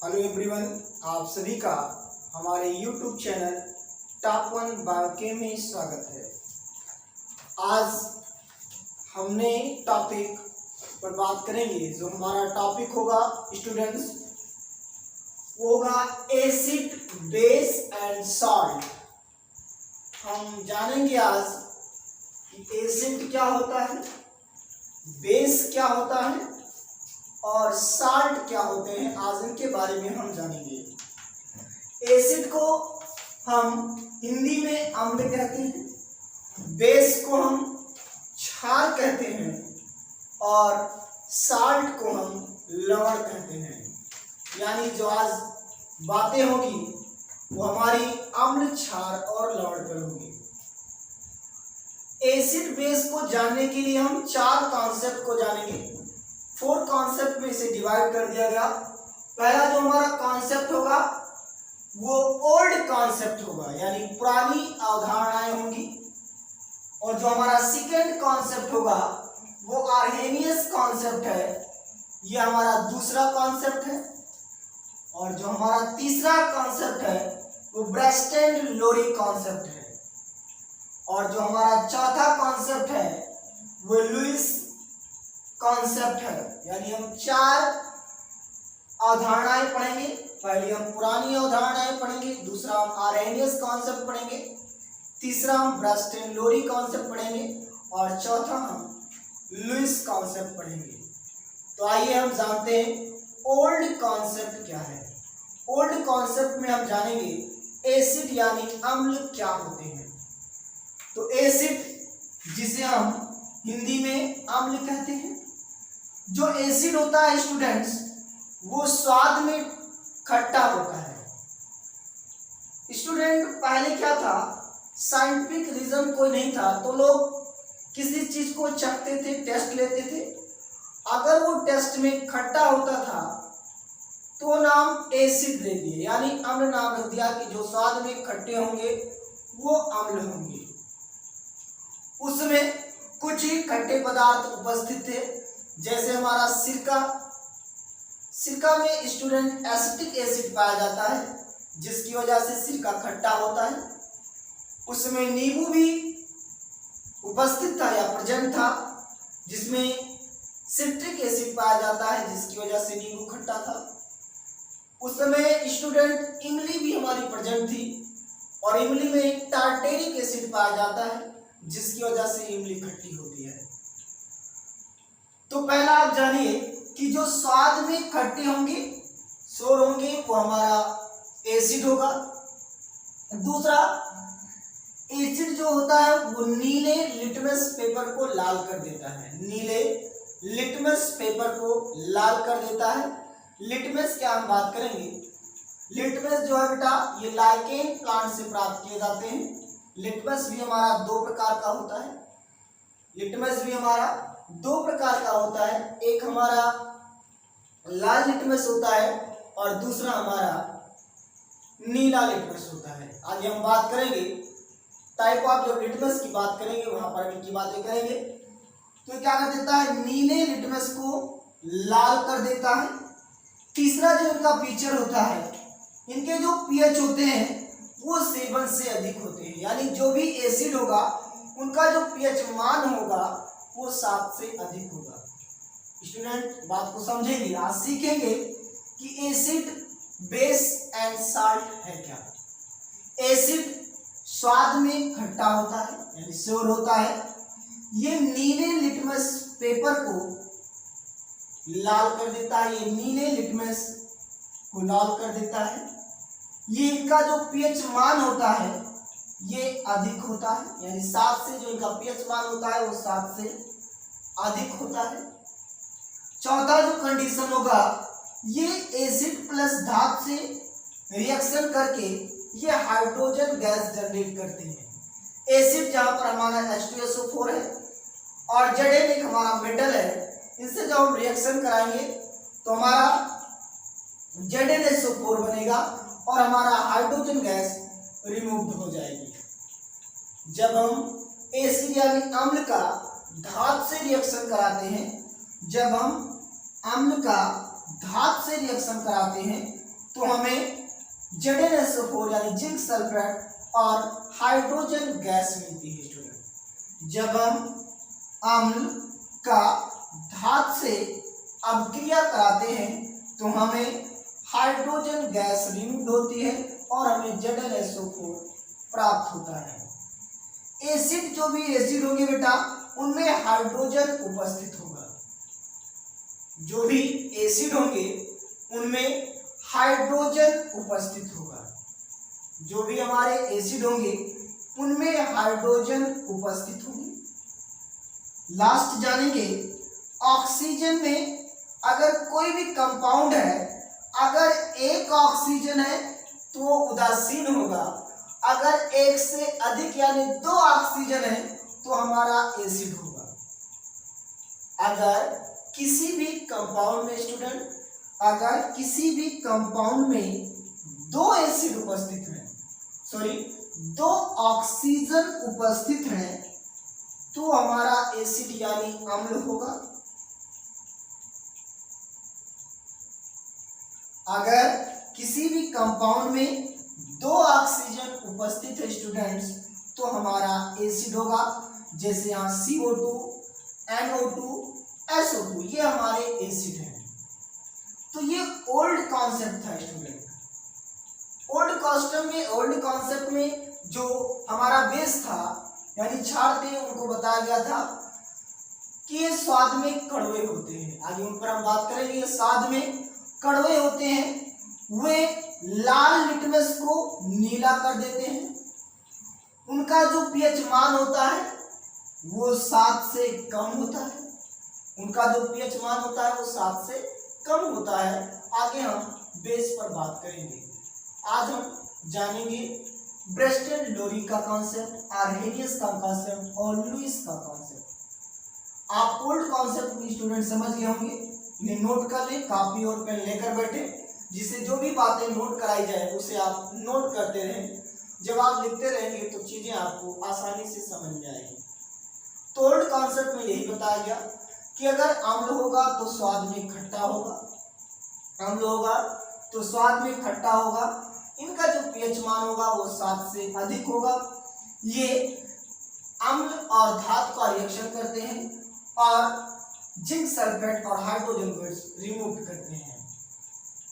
Hello everyone, आप सभी का हमारे YouTube चैनल टॉप 1 बायोकेम में स्वागत है। आज हमने टॉपिक पर बात करेंगे। जो हमारा टॉपिक होगा स्टूडेंट्स, वो होगा एसिड, बेस एंड सॉल्ट। हम जानेंगे आज कि एसिड क्या होता है, बेस क्या होता है और साल्ट क्या होते हैं। आज इनके बारे में हम जानेंगे। एसिड को हम हिंदी में अम्ल कहते हैं, बेस को हम क्षार कहते हैं और साल्ट को हम लवण कहते हैं। यानी जो आज बातें होगी वो हमारी अम्ल, क्षार और लवण पर होगी। एसिड बेस को जानने के लिए हम 4 कॉन्सेप्ट को जानेंगे। 4 कॉन्सेप्ट में इसे डिवाइड कर दिया गया। पहला जो हमारा कॉन्सेप्ट होगा वो ओल्ड कॉन्सेप्ट होगा, यानी पुरानी अवधारणाएं होंगी। और जो हमारा सेकंड कॉन्सेप्ट होगा वो आर्हेनियस कॉन्सेप्ट है, ये हमारा दूसरा कॉन्सेप्ट है। और जो हमारा तीसरा कॉन्सेप्ट है वो ब्रेस्टेन-लोरी कॉन्सेप्ट है। और जो हमारा चौथा कॉन्सेप्ट है वो लुईस कॉन्सेप्ट है। यानी हम 4 अवधारणाएं पढ़ेंगे। पहले हम पुरानी अवधारणाएं पढ़ेंगे, दूसरा हम आर्हेनियस कॉन्सेप्ट पढ़ेंगे, तीसरा हम ब्रेस्टेन-लोरी कॉन्सेप्ट पढ़ेंगे और चौथा हम लुईस कॉन्सेप्ट पढ़ेंगे। तो आइए हम जानते हैं ओल्ड कॉन्सेप्ट क्या है। ओल्ड कॉन्सेप्ट में हम जानेंगे एसिड यानी अम्ल क्या होते हैं। तो एसिड, जिसे हम हिंदी में अम्ल कहते हैं, जो एसिड होता है स्टूडेंट्स वो स्वाद में खट्टा होता है। स्टूडेंट पहले क्या था, साइंटिफिक रीजन कोई नहीं था तो लोग किसी चीज को चखते थे, टेस्ट लेते थे। अगर वो टेस्ट में खट्टा होता था तो नाम एसिड दे दिए, यानी अम्ल नाम रख दिया कि जो स्वाद में खट्टे होंगे वो अम्ल होंगे। उसमें कुछ ही खट्टे पदार्थ उपस्थित थे, जैसे हमारा सिरका। सिरका में स्टूडेंट एसिटिक एसिड पाया जाता है, जिसकी वजह से सिरका खट्टा होता है। उसमें नींबू भी उपस्थित था या प्रेजेंट था, जिसमें सिट्रिक एसिड पाया जाता है, जिसकी वजह से नींबू खट्टा था। उस समय स्टूडेंट इमली भी हमारी प्रेजेंट थी और इमली में टार्टेरिक एसिड पाया जाता है, जिसकी वजह से इमली खट्टी होती है। तो पहला आप जानिए कि जो स्वाद में खट्टे होंगे, शोर होंगे, वो हमारा एसिड होगा। दूसरा, एसिड जो होता है वो नीले लिटमस पेपर को लाल कर देता है। नीले लिटमस पेपर को लाल कर देता है। लिटमस क्या हम बात करेंगे। लिटमस जो है बेटा, ये लाइकेन प्लांट से प्राप्त किए जाते हैं। लिटमस भी हमारा 2 प्रकार का होता है। लिटमस भी हमारा 2 प्रकार का होता है। एक हमारा लाल लिटमस होता है और दूसरा हमारा नीला लिटमस होता है। आज हम बात करेंगे टाइप ऑफ, जब लिटमस की बात करेंगे वहां पर की बातें करेंगे। तो क्या कर देता है, नीले लिटमस को लाल कर देता है। तीसरा जो इनका फीचर होता है, इनके जो पीएच होते हैं वो 7 से अधिक होते हैं। यानी जो भी एसिड होगा उनका जो पीएच मान होगा वो 7 से अधिक होगा। स्टूडेंट बात को समझेंगे, आज सीखेंगे कि एसिड, बेस एंड साल्ट है क्या। एसिड स्वाद में खट्टा होता है, यानी सोर होता है। ये नीले लिटमस पेपर को लाल कर देता है। ये नीले लिटमस को लाल कर देता है। ये इनका जो पीएच मान होता है ये अधिक होता है, यानी 7 से जो इनका पीएच मान होता है वो 7 से अधिक होता है। चौथा जो कंडीशन होगा, ये एसिड प्लस धातु से रिएक्शन करके ये हाइड्रोजन गैस जनरेट करते हैं। एसिड जहां पर हमारा H2SO4 है और Zn एक हमारा मेटल है, इनसे जब हम रिएक्शन कराएंगे तो हमारा ZnSO4 बनेगा और हमारा हाइड्रोजन गैस रिमूव हो जाएगी। जब हम एसिड यानी अम्ल का धातु से रिएक्शन कराते हैं, जब हम अम्ल का धातु से रिएक्शन कराते हैं तो हमें ZnSO4 यानी जिंक सल्फेट और हाइड्रोजन गैस मिलती है स्टूडेंट। जब हम अम्ल का धातु से अपक्रिया कराते हैं तो हमें हाइड्रोजन गैस रिमूव होती है और हमें ZnSO4 प्राप्त होता है। एसिड जो भी एसिड होंगे बेटा उनमें हाइड्रोजन उपस्थित होगा। जो भी एसिड होंगे उनमें हाइड्रोजन उपस्थित होगा। जो भी हमारे एसिड होंगे उनमें हाइड्रोजन उपस्थित होंगे। लास्ट जानेंगे ऑक्सीजन में अगर कोई भी कंपाउंड है, अगर एक ऑक्सीजन है तो वो उदासीन होगा, अगर एक से अधिक यानी 2 ऑक्सीजन है तो हमारा एसिड होगा। अगर किसी भी कंपाउंड में स्टूडेंट, अगर किसी भी कंपाउंड में 2 एसिड उपस्थित हैं, सॉरी 2 ऑक्सीजन उपस्थित हैं तो हमारा एसिड यानी अम्ल होगा। अगर किसी भी कंपाउंड में 2 ऑक्सीजन उपस्थित है स्टूडेंट्स तो हमारा एसिड होगा। जैसे यहाँ CO2, NO2, SO2 ये हमारे एसिड हैं। तो ये ओल्ड कॉन्सेप्ट था स्टूडेंट। ओल्ड कॉन्सेप्ट में जो हमारा बेस था यानी क्षार थे उनको बताया गया था कि ये स्वाद में कड़वे होते हैं। आगे उन पर हम बात करेंगे। ये स्वाद में कड़वे होते हैं, वे लाल लिटमस को नीला कर देते हैं। उनका जो पीएच मान होता है वो 7 से कम होता है। उनका जो पीएच मान होता है वो 7 से कम होता है। आगे हम बेस पर बात करेंगे। आज हम जानेंगे ब्रेस्टन लोरी का कॉन्सेप्ट, आर्हेनियस का कॉन्सेप्ट और लुईस का कॉन्सेप्ट। आप ओल्ड कॉन्सेप्ट में स्टूडेंट समझ गए होंगे। इन्हें नोट कर लें, कॉपी और पेन लेकर बैठे, जिससे जो भी बातें नोट कराई जाए उसे आप नोट करते रहें। जब आप लिखते रहेंगे तो चीजें आपको आसानी से समझ में आएगी। तो ओल्ड कॉन्सेप्ट में यही बताया गया कि अगर अम्ल होगा तो स्वाद में खट्टा होगा, अम्ल होगा तो स्वाद में खट्टा होगा। इनका जो पीएच मान होगा वो 7 से अधिक होगा। ये अम्ल और धातु का रिएक्शन करते हैं और जिंक सल्फेट और हाइड्रोजन गैस रिमूव करते हैं।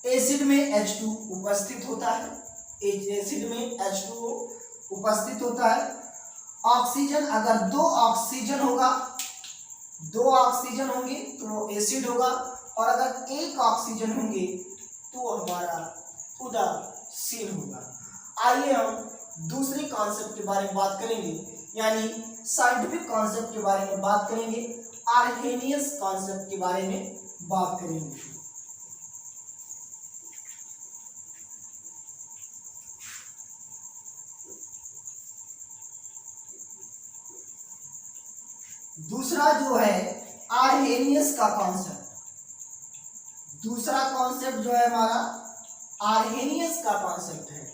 एसिड में H2 उपस्थित होता है, एसिड में H2O उपस्थित होता है। ऑक्सीजन, अगर 2 ऑक्सीजन होगा, 2 ऑक्सीजन होंगे तो वो एसिड होगा और अगर 1 ऑक्सीजन होंगे तो हमारा उदासीन होगा। आइए हम दूसरे कॉन्सेप्ट के बारे में बात करेंगे, यानी साइंटिफिक कॉन्सेप्ट के बारे में बात करेंगे, आर्हेनियस कॉन्सेप्ट के बारे में बात करेंगे। दूसरा जो है आर्हेनियस का कॉन्सेप्ट, दूसरा कॉन्सेप्ट जो है हमारा आर्हेनियस का कॉन्सेप्ट है।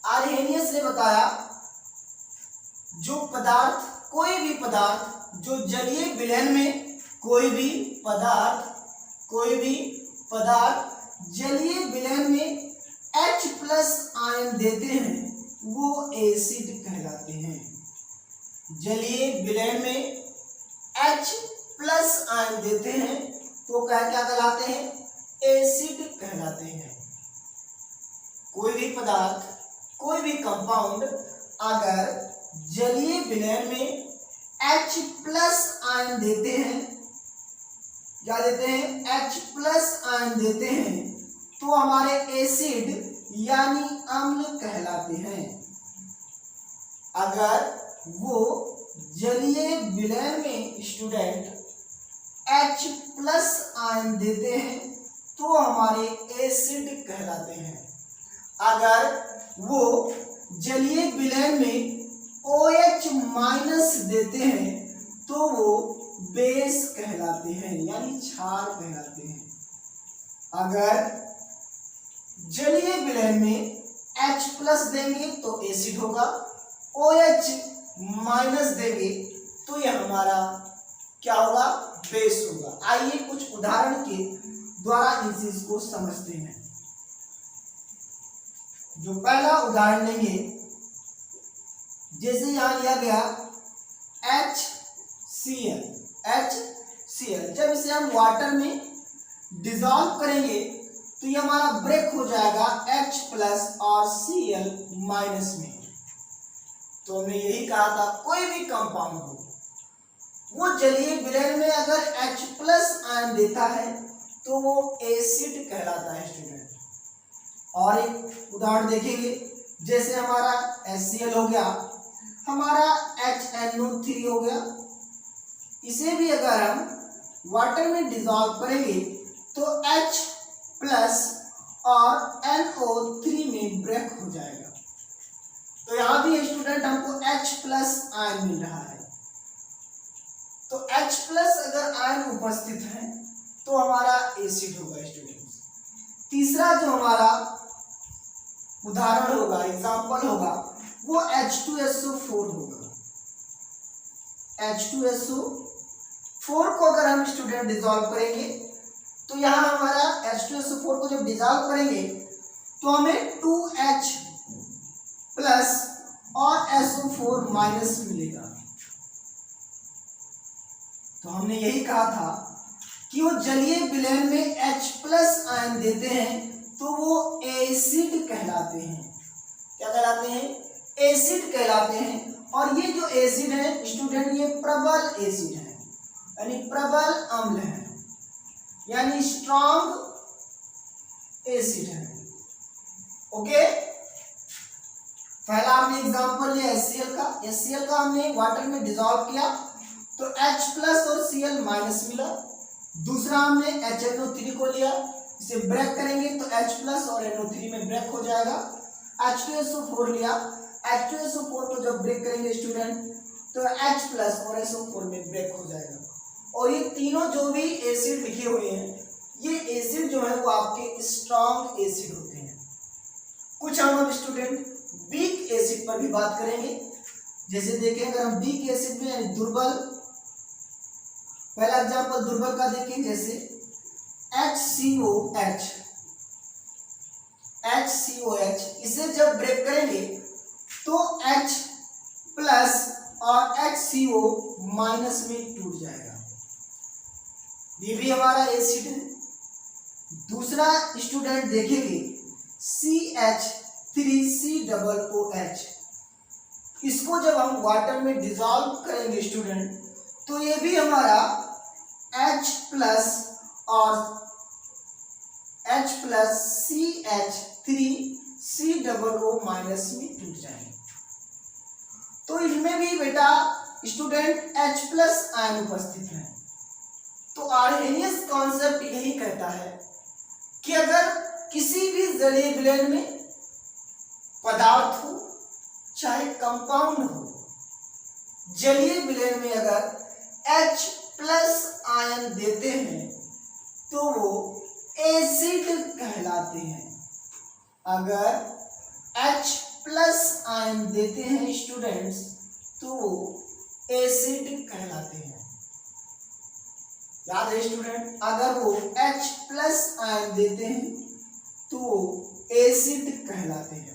आर्हेनियस ने बताया जो पदार्थ, कोई भी पदार्थ जो जलीय विलयन में, कोई भी पदार्थ जलीय विलयन में H+ आयन देते हैं वो एसिड कहलाते हैं। जलीय विलयन में H+ आयन देते हैं तो क्या कहलाते हैं? एसिड कहलाते हैं। कोई भी पदार्थ, कोई भी कंपाउंड अगर जलीय विलयन में H+ आयन देते हैं, क्या देते हैं? H+ आयन देते हैं तो हमारे एसिड यानी अम्ल कहलाते हैं। अगर वो जलीय विलयन में स्टूडेंट H+ आयन देते हैं तो हमारे एसिड कहलाते हैं। अगर वो जलीय विलयन में OH- देते हैं तो वो बेस कहलाते हैं, यानी क्षार कहलाते हैं। अगर जलीय विलयन में H+ देंगे तो एसिड होगा, OH- देंगे तो यह हमारा क्या होगा? बेस होगा। आइए कुछ उदाहरण के द्वारा इस चीज को समझते हैं। जो पहला उदाहरण लेंगे, जैसे यहां लिया गया HCl, जब इसे हम वाटर में डिसॉल्व करेंगे तो ये हमारा ब्रेक हो जाएगा H प्लस और Cl माइनस में। तो हमने यही कहा था कोई भी कंपाउंड हो वो जलीय विलयन में अगर H प्लस आयन देता है तो वो एसिड कहलाता है स्टूडेंट। और एक उदाहरण देखेंगे, जैसे हमारा HCl हो गया, हमारा HNO3 हो गया, इसे भी अगर हम वाटर में डिसॉल्व करेंगे तो H प्लस और NO3 में ब्रेक हो जाएगा। तो यहां भी स्टूडेंट हमको H प्लस आयन मिल रहा है। तो H प्लस अगर आयन उपस्थित है तो हमारा एसिड होगा स्टूडेंट्स। तीसरा जो हमारा उदाहरण होगा, एग्जाम्पल होगा, वो H2SO4 होगा। H2SO4 को अगर हम स्टूडेंट डिसॉल्व करेंगे तो यहाँ हमारा H2SO4 को जब डिसॉल्व करेंगे तो हमें 2H प्लस और SO4 माइनस मिलेगा। तो हमने यही कहा था कि वो जलीय विलयन में H प्लस आयन देते हैं तो वो एसिड कहलाते हैं। क्या कहलाते हैं? एसिड कहलाते हैं। और ये जो एसिड है स्टूडेंट, ये प्रबल एसिड है, यानी प्रबल अम्ल है, यानी स्ट्रॉन्ग एसिड है। ओके, पहला हमने एग्जांपल लिया HCl का। HCl का हमने वाटर में डिसॉल्व किया तो H प्लस और Cl माइनस मिला। दूसरा हमने HNO3 को लिया, इसे ब्रेक करेंगे तो H प्लस और NO3 में ब्रेक हो जाएगा। H2SO4 लिया, H2SO4 को जब ब्रेक करेंगे स्टूडेंट तो H प्लस और SO4 में ब्रेक हो जाएगा। और ये तीनों जो भी एसिड लिखे हुए हैं, ये एसिड जो है वो आपके स्ट्रॉन्ग एसिड होते हैं। कुछ हम अब स्टूडेंट वीक एसिड पर भी बात करेंगे। जैसे देखें, अगर हम वीक एसिड में यानी दुर्बल, पहला एग्जांपल दुर्बल का देखें, जैसे HCOH, इसे जब ब्रेक करेंगे तो H प्लस और HCO माइनस में टूट जाएगा, ये भी हमारा एसिड है। दूसरा स्टूडेंट देखेंगे CH3COOH, इसको जब हम वाटर में डिसॉल्व करेंगे स्टूडेंट तो ये भी हमारा H प्लस और CH3COO माइनस में टूट जाएंगे। तो इनमें भी बेटा स्टूडेंट H प्लस आयन उपस्थित है। तो आर्हेनियस कॉन्सेप्ट यही कहता है कि अगर किसी भी जलीय विलयन में पदार्थ हो चाहे कंपाउंड हो, जलीय विलयन में अगर H प्लस आयन देते हैं तो वो एसिड कहलाते हैं। अगर H प्लस आयन देते हैं स्टूडेंट्स तो वो एसिड कहलाते हैं। याद है स्टूडेंट, अगर वो H प्लस आयन देते हैं तो वो एसिड कहलाते हैं।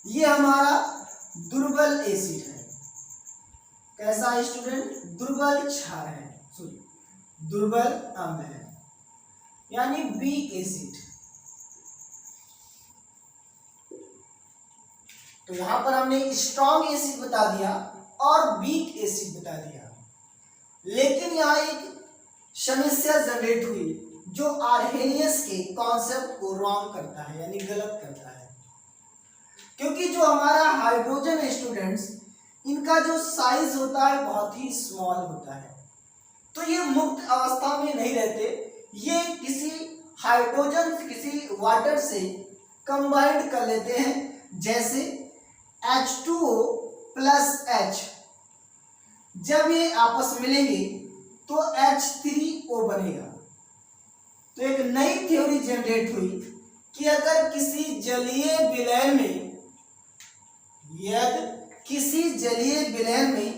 ये हमारा दुर्बल एसिड है। कैसा है स्टूडेंट? दुर्बल क्षार है, सॉरी दुर्बल अम्ल है, यानी वीक एसिड। तो यहां पर हमने स्ट्रॉन्ग एसिड बता दिया और वीक एसिड बता दिया। लेकिन यहाँ एक समस्या जनरेट हुई जो आर्हेनियस के कॉन्सेप्ट को रॉन्ग करता है, यानी गलत करता है। क्योंकि जो हमारा हाइड्रोजन स्टूडेंट्स, इनका जो साइज होता है बहुत ही स्मॉल होता है, तो ये मुक्त अवस्था में नहीं रहते, ये किसी हाइड्रोजन किसी वाटर से कंबाइंड कर लेते हैं। जैसे H2O प्लस H, जब ये आपस मिलेंगे तो H3O बनेगा। तो एक नई थ्योरी जनरेट हुई कि अगर किसी जलीय विलयन में, यदि किसी जलीय विलयन में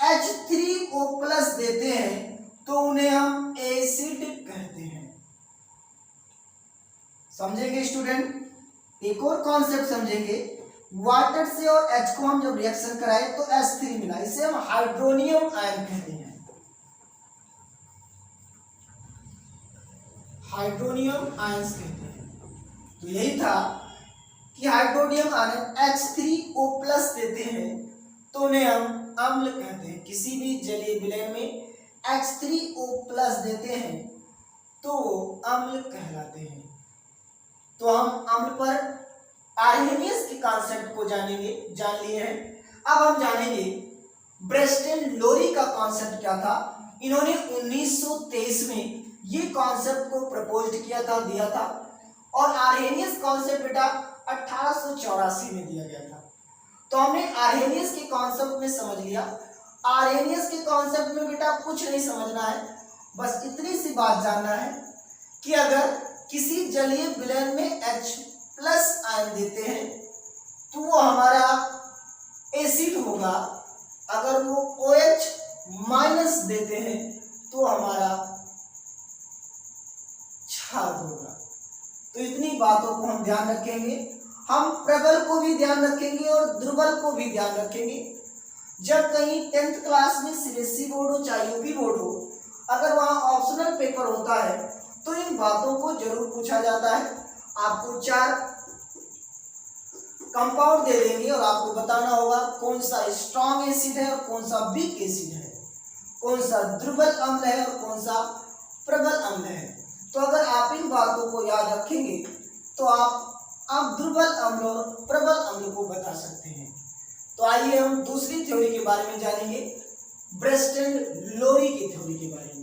H3O प्लस देते हैं तो उन्हें हम एसिड कहते हैं। समझेंगे स्टूडेंट? एक और कॉन्सेप्ट समझेंगे, वाटर से और H को हम जब रिएक्शन कराए तो H3 मिला, इसे हम हाइड्रोनियम आयन कहते हैं, हाइड्रोनियम आयंस कहते हैं। तो यही था कि हाइड्रोनियम आयन H3O प्लस देते हैं तो उन्हें हम अम्ल कहते हैं। किसी भी जलीय विलयन में H3O प्लस देते हैं तो अम्ल कहलाते हैं। तो हम अम्ल पर आर्हेनियस के कॉन्सेप्ट को जान लिए हैं। अब हम जानेंगे ब्रेस्टन-लोरी का कॉन्सेप्ट क्या था। इन्होंने 1923 में ये कॉन्सेप्ट को प्रपोज किया था, दिया था, और आर्हेनियस कॉन्सेप्ट बेटा 1884 में दिया गया था। तो हमने आर्हेनियस के कॉन्सेप्ट में समझ लिया। आर्हेनियस के कॉन्सेप्ट में बेटा कुछ नहीं समझना है, बस इतनी सी बात जानना है कि अगर किसी जलीय विलयन में H प्लस आयन देते हैं तो वो हमारा एसिड होगा, अगर वो OH माइनस देते हैं तो हमारा क्षार होगा। तो इतनी बातों को हम ध्यान रखेंगे। हम प्रबल को भी ध्यान रखेंगे और दुर्बल को भी ध्यान रखेंगे। जब कहीं 10th क्लास में सीबीएसई बोर्ड हो चाहे यूपी बोर्ड हो, अगर वहाँ ऑप्शनल पेपर होता है तो इन बातों को जरूर पूछा जाता है। आपको 4 कंपाउंड दे देंगे और आपको बताना होगा कौन सा स्ट्रॉन्ग एसिड है और कौन सा वीक एसिड है, कौन सा दुर्बल अम्ल है और कौन सा प्रबल अम्ल है। तो अगर आप इन बातों को याद रखेंगे तो आप दुर्बल अम्ल और प्रबल अम्ल को बता सकते हैं। तो आइए हम दूसरी थ्योरी के बारे में जानेंगे, ब्रेस्टन-लोरी की थ्योरी के बारे में।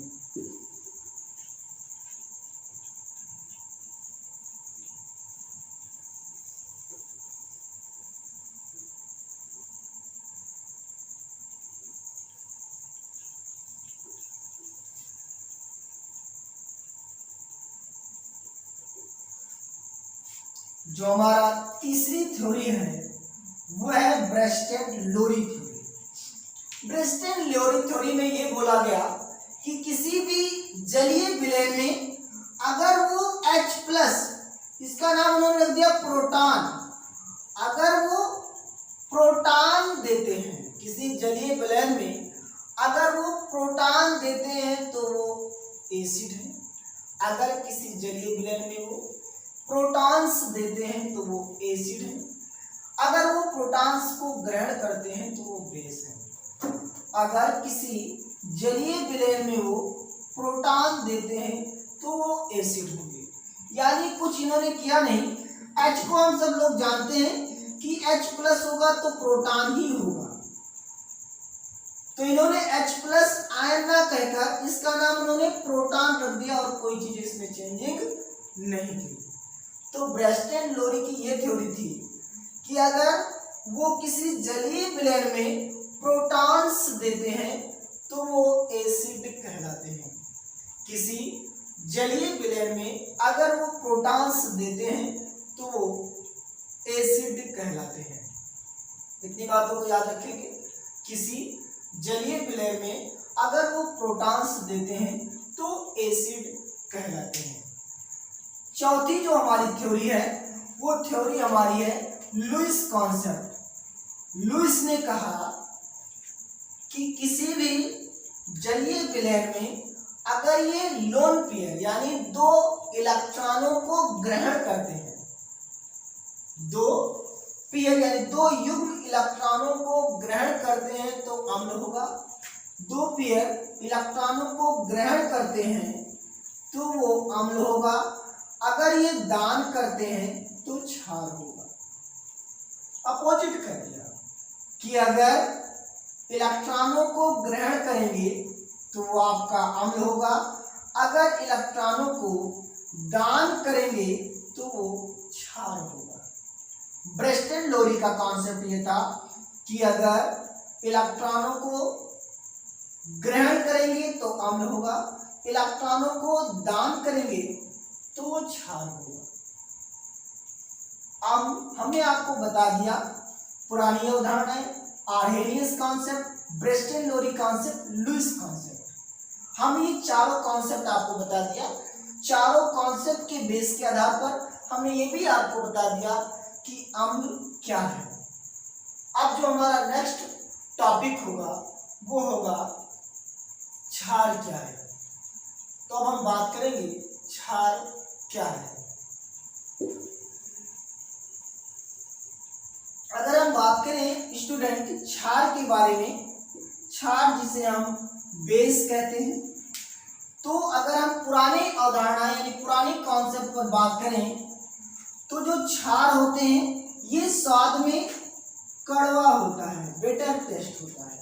जो हमारा तीसरी थ्योरी है वो है ब्रेस्टन-लोरी थ्योरी। ब्रेस्टन-लोरी थ्योरी में ये बोला गया कि किसी भी जलीय विलयन में अगर वो H प्लस, इसका नाम उन्होंने रख दिया प्रोटॉन, अगर वो प्रोटॉन देते हैं, किसी जलीय विलयन में अगर वो प्रोटॉन देते हैं तो वो एसिड है, अगर किसी जलीय विलयन में वो प्रोटॉन्स देते हैं तो वो एसिड है, अगर वो प्रोटॉन्स को ग्रहण करते हैं तो वो बेस है। अगर किसी जलीय विलयन में वो प्रोटॉन देते हैं तो वो एसिड होंगे। यानी कुछ इन्होंने किया नहीं। H को हम सब लोग जानते हैं कि H प्लस होगा तो प्रोटॉन ही होगा, तो इन्होंने H प्लस आयन ना कहकर इसका नाम उन्होंने प्रोटॉन रख दिया और कोई चीज इसमें चेंजिंग नहीं थी। तो ब्रेस्टन-लोरी की ये थ्योरी थी कि अगर वो किसी जलीय विलयन में प्रोटॉन्स देते हैं तो वो एसिड कहलाते हैं। किसी जलीय विलयन में अगर वो प्रोटॉन्स देते हैं तो वो एसिड कहलाते हैं। इतनी बातों को याद रखेंगे। किसी जलीय विलयन में अगर वो प्रोटॉन्स देते हैं तो एसिड कहलाते हैं। चौथी जो हमारी थ्योरी है वो थ्योरी हमारी है लुईस कॉन्सेप्ट। लुईस ने कहा कि किसी भी जलीय विलयन में अगर ये लोन पेयर यानी 2 इलेक्ट्रॉनों को ग्रहण करते हैं, 2 पेयर यानी 2 युग्म इलेक्ट्रॉनों को ग्रहण करते हैं तो अम्ल होगा, 2 पेयर इलेक्ट्रॉनों को ग्रहण करते हैं तो वो अम्ल होगा, अगर ये दान करते हैं तो क्षार होगा। अपोजिट कर दिया कि अगर इलेक्ट्रॉनों को ग्रहण करेंगे तो वो आपका अम्ल होगा, अगर इलेक्ट्रॉनों को दान करेंगे तो वो क्षार होगा। ब्रेस्टन-लोरी का कॉन्सेप्ट ये था कि अगर इलेक्ट्रॉनों को ग्रहण करेंगे तो अम्ल होगा, इलेक्ट्रॉनों को दान करेंगे तो वो क्षार होगा। अब हमने आपको बता दिया पुरानी उदाहरण है Arrhenius concept, Bronsted Lowry concept, Lewis concept. हम ये चारों कॉन्सेप्ट आपको बता दिया। चारों कॉन्सेप्ट के बेस के आधार पर हमने ये भी आपको बता दिया कि अम्ल क्या है। अब जो हमारा नेक्स्ट टॉपिक होगा वो होगा क्षार क्या है। तो अब हम बात करेंगे क्षार क्या है। अगर हम बात करें स्टूडेंट क्षार के बारे में, क्षार जिसे हम बेस कहते हैं, तो अगर हम पुराने अवधारणा यानी पुराने कॉन्सेप्ट पर बात करें तो जो क्षार होते हैं ये स्वाद में कड़वा होता है, बेटर टेस्ट होता है।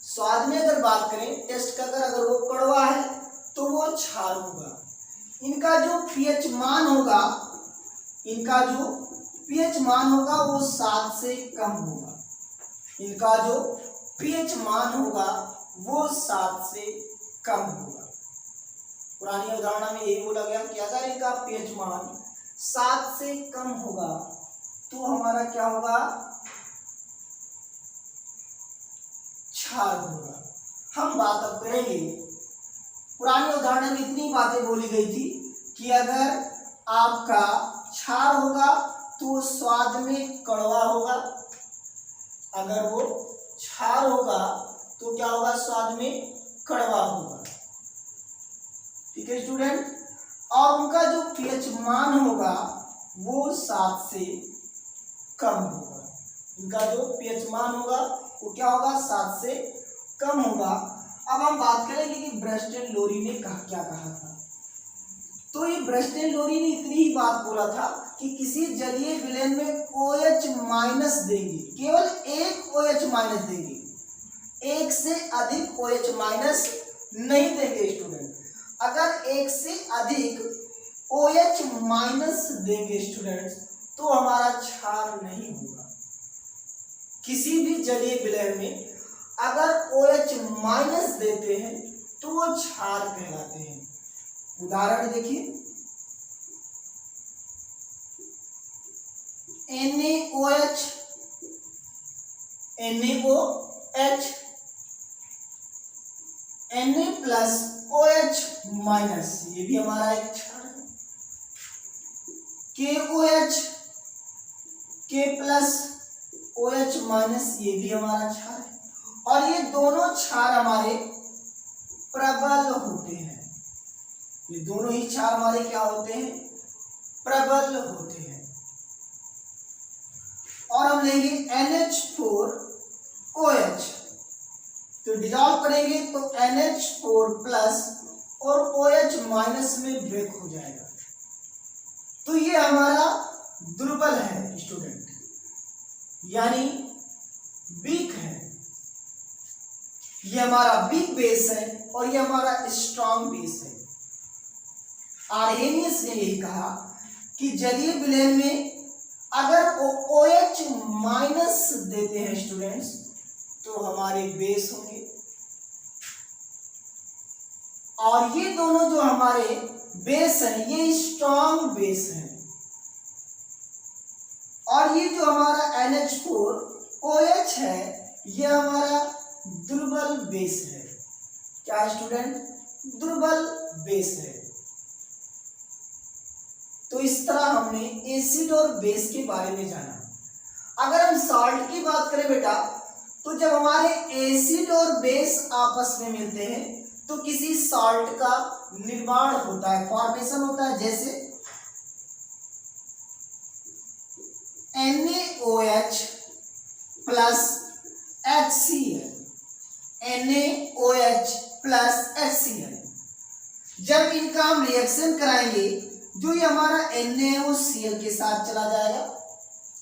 स्वाद में अगर बात करें, टेस्ट का अगर वो कड़वा है तो वो क्षार होगा। इनका जो पीएच मान होगा, इनका जो पीएच मान होगा वो 7 से कम होगा। इनका जो पीएच मान होगा वो 7 से कम होगा। पुरानी अवधारणा में यही बोला गया कि अगर इनका पीएच मान 7 से कम होगा तो हमारा क्या होगा, क्षार होगा। हम बात अब करेंगे, पुरानी उदाहरण में इतनी बातें बोली गई थी कि अगर आपका क्षार होगा तो स्वाद में कड़वा होगा, अगर वो क्षार होगा तो क्या होगा, स्वाद में कड़वा होगा। ठीक है स्टूडेंट। और उनका जो पीएच मान होगा वो 7 से कम होगा। इनका जो पीएच मान होगा वो क्या होगा, 7 से कम होगा। अब हम बात करेंगे कि ब्रस्टेन लोरी ने क्या कहा था। तो ये ब्रस्टेन लोरी ने इतनी ही बात बोला था कि किसी जलीय विलयन में OH माइनस देंगे, केवल एक OH माइनस देंगे, एक से अधिक OH माइनस नहीं देंगे स्टूडेंट। अगर एक से अधिक OH माइनस देंगे स्टूडेंट तो हमारा क्षार नहीं होगा। किसी भी जलीय विलयन में अगर OH माइनस देते हैं तो वो क्षार कहलाते हैं। उदाहरण देखिए, NaOH, NaOH, Na plus OH minus, ये भी हमारा एक क्षार है। KOH, K plus OH minus, ये भी हमारा क्षार है। और ये दोनों क्षार हमारे प्रबल होते हैं। ये दोनों ही क्षार हमारे क्या होते हैं, प्रबल होते हैं। और हम लेंगे NH4OH, तो डिजॉल्व करेंगे तो NH4 प्लस और OH माइनस में ब्रेक हो जाएगा। तो ये हमारा दुर्बल है स्टूडेंट, यानी वीक है। ये हमारा वीक बेस है और ये हमारा स्ट्रॉन्ग बेस है। आर्हेनियस ने यही कहा कि जलीय विलयन में अगर OH माइनस देते हैं स्टूडेंट्स तो हमारे बेस होंगे, और ये दोनों जो हमारे बेस हैं ये स्ट्रॉन्ग बेस हैं। और ये जो हमारा NH4OH है ये हमारा दुर्बल बेस है। क्या स्टूडेंट, दुर्बल बेस है। तो इस तरह हमने एसिड और बेस के बारे में जाना। अगर हम सॉल्ट की बात करें बेटा, तो जब हमारे एसिड और बेस आपस में मिलते हैं तो किसी सॉल्ट का निर्माण होता है, फॉर्मेशन होता है। जैसे NaOH plus HCl, NaOH plus HCl। जब इनका हम रिएक्शन कराएंगे जो ये हमारा NaOCl के साथ चला जाएगा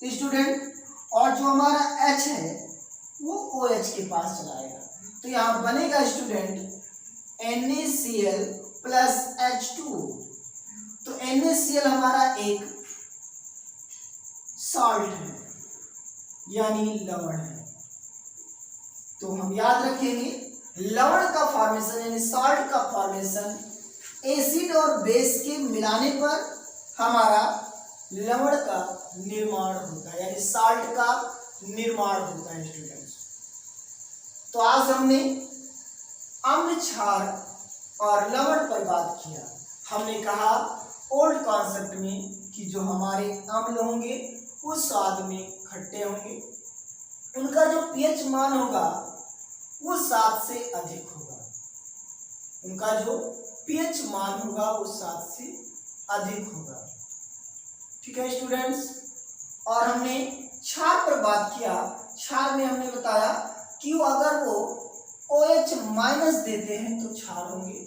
स्टूडेंट, और जो हमारा H है वो OH के पास चलाएगा। तो यहाँ बनेगा स्टूडेंट NaCl प्लस H2O। तो NaCl हमारा एक सॉल्ट है यानी लवण है। तो हम याद रखेंगे लवण का फॉर्मेशन यानी सॉल्ट का फॉर्मेशन एसिड और बेस के मिलाने पर हमारा लवण का निर्माण होता है, यानी साल्ट का निर्माण होता है स्टूडेंट्स। तो आज हमने अम्ल, क्षार और लवण पर बात किया। हमने कहा ओल्ड कॉन्सेप्ट में कि जो हमारे अम्ल होंगे वो स्वाद में खट्टे होंगे, उनका जो पीएच मान होगा वो 7 से अधिक होगा, उनका जो पीएच मान होगा वो 7 से अधिक होगा। ठीक है स्टूडेंट्स, और हमने क्षार पर बात किया। क्षार में हमने बताया कि अगर वो OH माइनस देते हैं तो क्षार होंगे,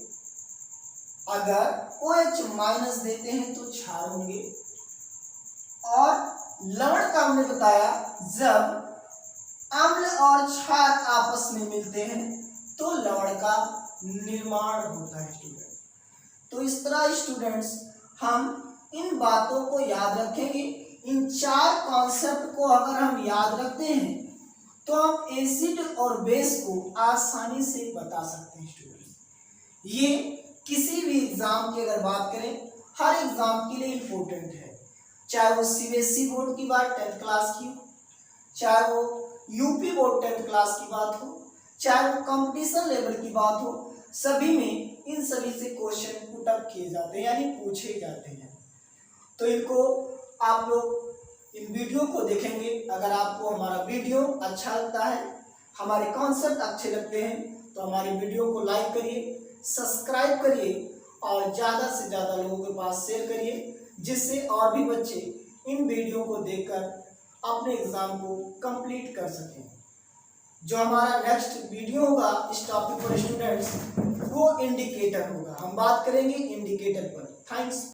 अगर OH माइनस देते हैं तो क्षार होंगे। और लवण का हमने बताया जब अम्ल और क्षार आपस में मिलते हैं तो लवण का निर्माण होता है स्टूडेंट। तो इस तरह स्टूडेंट्स हम इन बातों को याद रखेंगे। इन 4 कॉन्सेप्ट को अगर हम याद रखते हैं तो हम एसिड और बेस को आसानी से बता सकते हैं स्टूडेंट्स। ये किसी भी एग्जाम की अगर बात करें, हर एग्जाम के लिए इम्पोर्टेंट है, चाहे वो CBSE बोर्ड की बात 10th क्लास की हो, चाहे वो UP बोर्ड 10th क्लास की बात हो, चाहे वो कंपटीशन लेवल की बात हो, सभी में इन सभी से क्वेश्चन पुट अप किए जाते हैं यानी पूछे जाते हैं। तो इनको आप लोग इन वीडियो को देखेंगे। अगर आपको हमारा वीडियो अच्छा लगता है, हमारे कॉन्सेप्ट अच्छे लगते हैं तो हमारे वीडियो को लाइक करिए, सब्सक्राइब करिए और ज़्यादा से ज़्यादा लोगों के पास शेयर करिए, जिससे और भी बच्चे इन वीडियो को देखकर अपने एग्ज़ाम को कंप्लीट कर सकें। जो हमारा नेक्स्ट वीडियो होगा इस टॉपिक पर स्टूडेंट्स, वो इंडिकेटर होगा। हम बात करेंगे इंडिकेटर पर। थैंक्स।